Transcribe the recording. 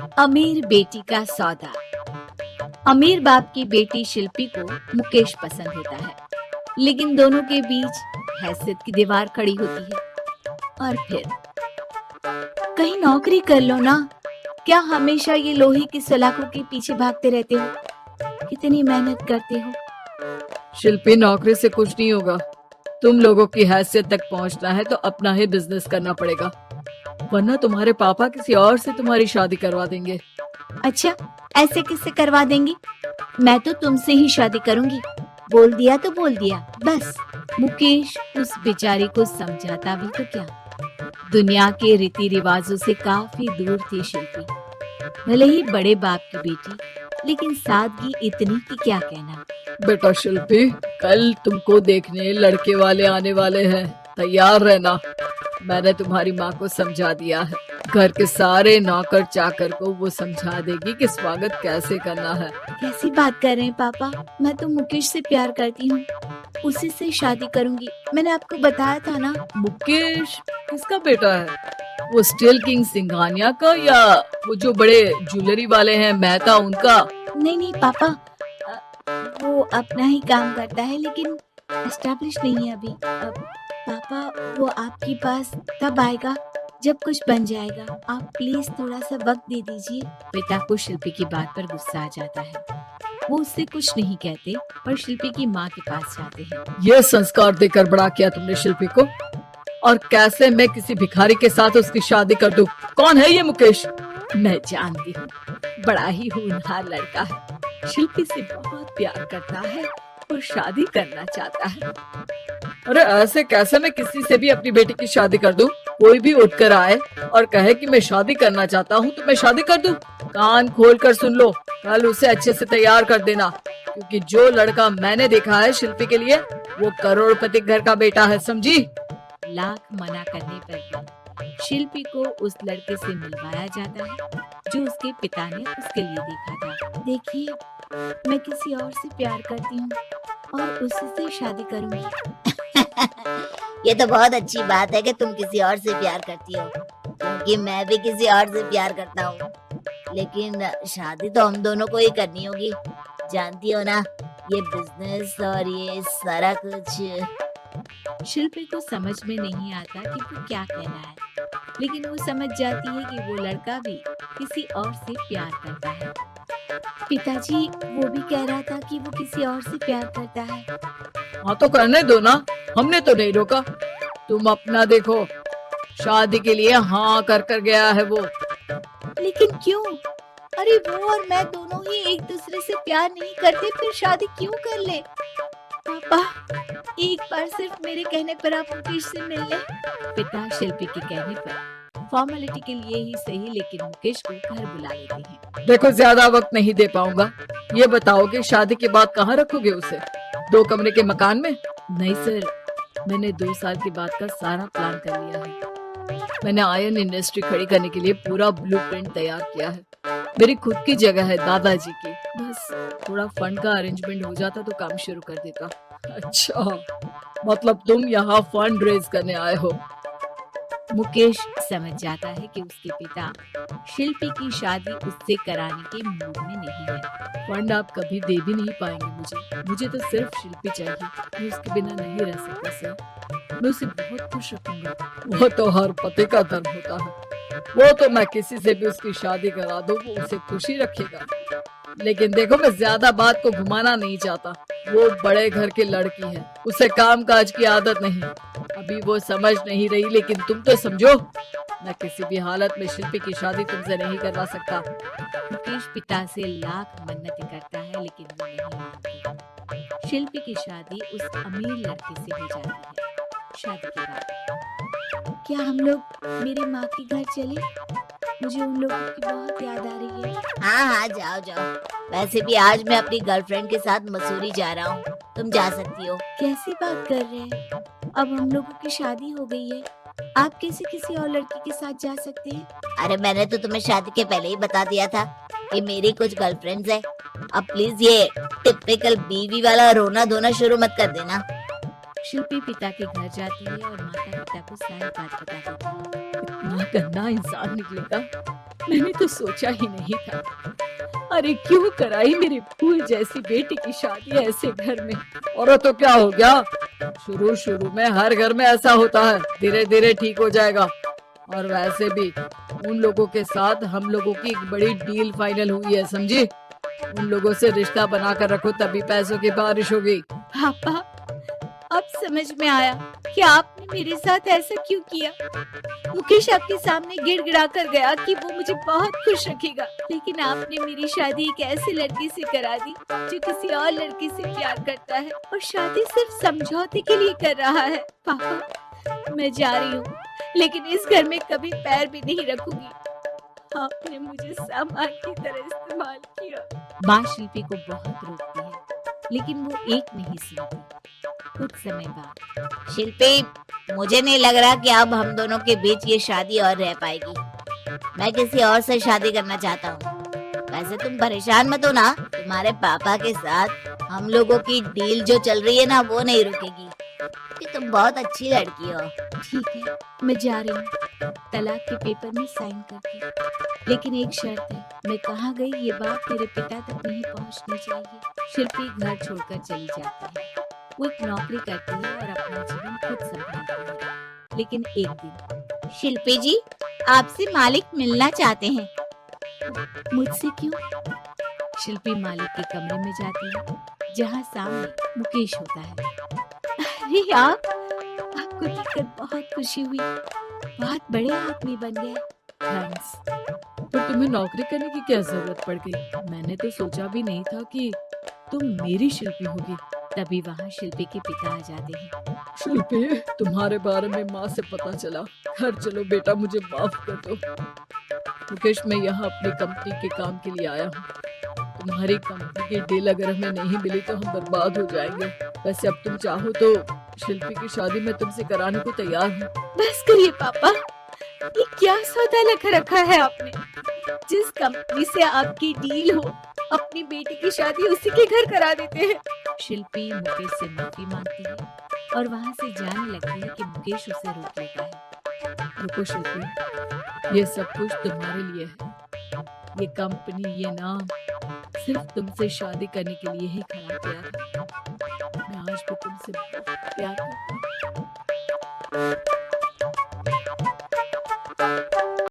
अमीर बेटी का सौदा। अमीर बाप की बेटी शिल्पी को मुकेश पसंद होता है, लेकिन दोनों के बीच हैसियत की दीवार खड़ी होती है। और फिर कहीं नौकरी कर लो ना, क्या हमेशा ये लोहे की सलाखों के पीछे भागते रहते हो? कितनी मेहनत करते हो। शिल्पी, नौकरी से कुछ नहीं होगा। तुम लोगों की हैसियत तक पहुंचना है तो अपना ही बिजनेस करना पड़ेगा, वरना तुम्हारे पापा किसी और से तुम्हारी शादी करवा देंगे। अच्छा, ऐसे किससे करवा देंगी? मैं तो तुमसे ही शादी करूंगी। बोल दिया तो बोल दिया, बस। मुकेश उस बेचारी को समझाता भी तो क्या। दुनिया के रीति रिवाजों से काफी दूर थी शिल्पी। भले ही बड़े बाप की बेटी, लेकिन सादगी इतनी कि क्या कहना। बेटा शिल्पी, कल तुमको देखने लड़के वाले आने वाले हैं, तैयार रहना। मैंने तुम्हारी माँ को समझा दिया है। घर के सारे नौकर चाकर को वो समझा देगी कि स्वागत कैसे करना है। कैसी बात कर रहे हैं पापा? मैं तो मुकेश से प्यार करती हूँ, उसी से शादी करूंगी। मैंने आपको बताया था ना। मुकेश किसका बेटा है? वो स्टील किंग सिंघानिया का, या वो जो बड़े ज्वेलरी वाले हैं मेहता, उनका? नहीं नहीं पापा, वो अपना ही काम करता है, लेकिन एस्टैब्लिश नहीं है अभी। पापा, वो आपके पास तब आएगा जब कुछ बन जाएगा। आप प्लीज थोड़ा सा वक्त दे दीजिए। पिता को शिल्पी की बात पर गुस्सा आ जाता है। वो उससे कुछ नहीं कहते और शिल्पी की माँ के पास जाते हैं। ये संस्कार देकर बड़ा किया तुमने शिल्पी को, और कैसे मैं किसी भिखारी के साथ उसकी शादी कर दूं? कौन है ये मुकेश? मैं जानती हूँ, बड़ा ही होनहार लड़का है। शिल्पी से बहुत प्यार करता है और शादी करना चाहता है। अरे ऐसे कैसे मैं किसी से भी अपनी बेटी की शादी कर दूं? कोई भी उठकर आए और कहे कि मैं शादी करना चाहता हूँ तो मैं शादी कर दूं? कान खोल कर सुन लो, कल उसे अच्छे से तैयार कर देना, क्योंकि जो लड़का मैंने देखा है शिल्पी के लिए, वो करोड़पति घर का बेटा है, समझी? लाख मना करने पर भी शिल्पी को उस लड़के से मिलवाया जाता है जो उसके पिता ने उसके लिए देखा था। देखिए, मैं किसी और से प्यार करती हूँ और उसी से शादी करूंगी। ये तो बहुत अच्छी बात है कि तुम किसी और से प्यार करती हो, क्योंकि मैं भी किसी और से प्यार करता हूँ। लेकिन शादी तो हम दोनों को ही करनी होगी, जानती हो ना, ये बिजनेस और ये सारा कुछ। शिल्पी को समझ में नहीं आता कि वो क्या कहना है, लेकिन वो समझ जाती है कि वो लड़का भी किसी और से प्यार करता है। पिताजी, वो भी कह रहा था कि वो किसी और से प्यार करता है। हाँ तो करने दो ना, हमने तो नहीं रोका। तुम अपना देखो, शादी के लिए हाँ कर कर गया है वो। लेकिन क्यों? अरे वो और मैं दोनों ही एक दूसरे से प्यार नहीं करते, फिर शादी क्यों कर ले? पापा, एक बार सिर्फ मेरे कहने पर आप मुकेश से मिल ले। पिता शिल्पी के कहने पर फॉर्मेलिटी के लिए ही सही, लेकिन मुकेश को घर बुला लेते हैं। देखो, ज्यादा वक्त नहीं दे पाऊंगा। ये बताओ कि शादी के बाद कहाँ रखोगे उसे? 2 कमरे के मकान में? नहीं सर, मैंने 2 साल के बाद का सारा प्लान कर लिया है। मैंने आयरन इंडस्ट्री खड़ी करने के लिए पूरा ब्लूप्रिंट तैयार किया है। मेरी खुद की जगह है दादाजी की, बस थोड़ा फंड का अरेंजमेंट हो जाता तो काम शुरू कर देता। अच्छा, मतलब तुम यहाँ फंड रेज करने आए हो? मुकेश समझ जाता है कि उसके पिता शिल्पी की शादी उससे कराने के मूड में नहीं है। फंड आप कभी दे भी नहीं पाएंगे मुझे तो सिर्फ शिल्पी चाहिए। मैं उसके बिना नहीं रह सकता सर। मैं उसे बहुत खुश रखूंगा। वो तो हर पति का धर्म होता है। वो तो मैं किसी से भी उसकी शादी करा दूं, वो उसे खुशी रखेगा। लेकिन देखो, मैं ज्यादा बात को घुमाना नहीं चाहता। वो बड़े घर की लड़की है, उसे काम काज की आदत नहीं। अभी वो समझ नहीं रही, लेकिन तुम तो समझो। मैं किसी भी हालत में शिल्पी की शादी तुमसे नहीं करवा सकता। मुकेश पिता से लाख मन्नतें करता है, लेकिन वो नहीं मानती। शिल्पी की शादी उस अमीर लड़के से हो जाती है। शादी के बाद क्या हम लोग मेरी माँ के घर चले? मुझे उन लोगों की बहुत याद आ रही है। हाँ हाँ, जाओ जाओ। वैसे भी आज मैं अपनी गर्लफ्रेंड के साथ मसूरी जा रहा हूँ, तुम जा सकती हो। कैसी बात कर रहे हैं? अब हम लोगों की शादी हो गई है, आप कैसे किसी और लड़की के साथ जा सकते हैं? अरे मैंने तो तुम्हें शादी के पहले ही बता दिया था कि मेरी कुछ गर्लफ्रेंड्स है। अब प्लीज ये टिपिकल बीवी वाला रोना धोना शुरू मत कर देना। शिल्पी पिता के घर जाती है और माता पिता को सारी बात बता देती है। इतना गंदा इंसान निकलेगा, मैंने तो सोचा ही नहीं था। अरे क्यों कराई मेरी फूल जैसी बेटी की शादी ऐसे घर में। और तो क्या हो गया, शुरू शुरू में हर घर में ऐसा होता है, धीरे धीरे ठीक हो जाएगा। और वैसे भी उन लोगों के साथ हम लोगों की एक बड़ी डील फाइनल हुई है, समझी। उन लोगों से रिश्ता बना कर रखो, तभी पैसों की बारिश होगी। पापा, अब समझ में आया कि आपने मेरे साथ ऐसा क्यों किया। मुकेश आपके सामने गिड़गिड़ा कर गया कि वो मुझे बहुत खुश रखेगा, लेकिन आपने मेरी शादी एक ऐसे लड़के से करा दी जो किसी और लड़के से प्यार करता है और शादी सिर्फ समझौते के लिए कर रहा है। पापा, मैं जा रही हूँ, लेकिन इस घर में कभी पैर भी नहीं रखूंगी। आपने मुझे सामान की तरह इस्तेमाल किया। माँ शिल्पी को बहुत रोकती है, लेकिन वो एक नहीं सुनती। कुछ समय बाद शिल्पी, मुझे नहीं लग रहा कि अब हम दोनों के बीच ये शादी और रह पाएगी। मैं किसी और से शादी करना चाहता हूँ। वैसे तुम परेशान मत हो ना, तुम्हारे पापा के साथ हम लोगों की डील जो चल रही है ना, वो नहीं रुकेगी। कि तुम बहुत अच्छी लड़की हो। ठीक है, मैं जा रही हूँ तलाक के पेपर में साइन करके, लेकिन एक शर्त है, मैं कहाँ गई ये बात मेरे पिता तक नहीं पहुँचनी चाहिए। शिल्पी घर छोड़कर चली जाती है। वो एक नौकरी करती है और अपना जीवन खुद संभालती है। लेकिन एक दिन शिल्पी जी, आपसे मालिक मिलना चाहते हैं। मुझसे क्यों? शिल्पी मालिक के कमरे में जाती है, जहाँ सामने मुकेश होता है। अरे आपको देखकर बहुत खुशी हुई, बहुत बड़े आदमी बन गए। थैंक्स। पर तुम्हें नौकरी करने की क्या जरूरत पड़ गई? मैंने तो सोचा भी नहीं था कि तुम मेरी शिल्पी होगी। तभी वहाँ शिल्पी के पिता आ जाते हैं। शिल्पी, तुम्हारे बारे में माँ से पता चला। घर चलो बेटा, मुझे माफ कर दो। मुकेश, मैं यहाँ अपनी कंपनी के काम के लिए आया हूँ। तुम्हारी कंपनी की डील अगर हमें नहीं मिली तो हम बर्बाद हो जाएंगे। वैसे अब तुम चाहो तो शिल्पी की शादी मैं तुमसे कराने को तैयार हूँ। बस करिए पापा, ये क्या सौदा लगा रखा है आपने। जिस कंपनी से आपकी डील हो, अपनी बेटी की शादी उसी के घर करा देते हैं। शिल्पी मुकेश से माफी मांगती है और वहाँ से जाने लगती है कि मुकेश उसे रोक लेता है। रुको शिल्पी, ये सब कुछ तुम्हारे लिए है। ये कंपनी, ये नाम सिर्फ तुमसे शादी करने के लिए ही खड़ा किया था। मैं आज भी तुमसे बहुत प्यार करता हूँ।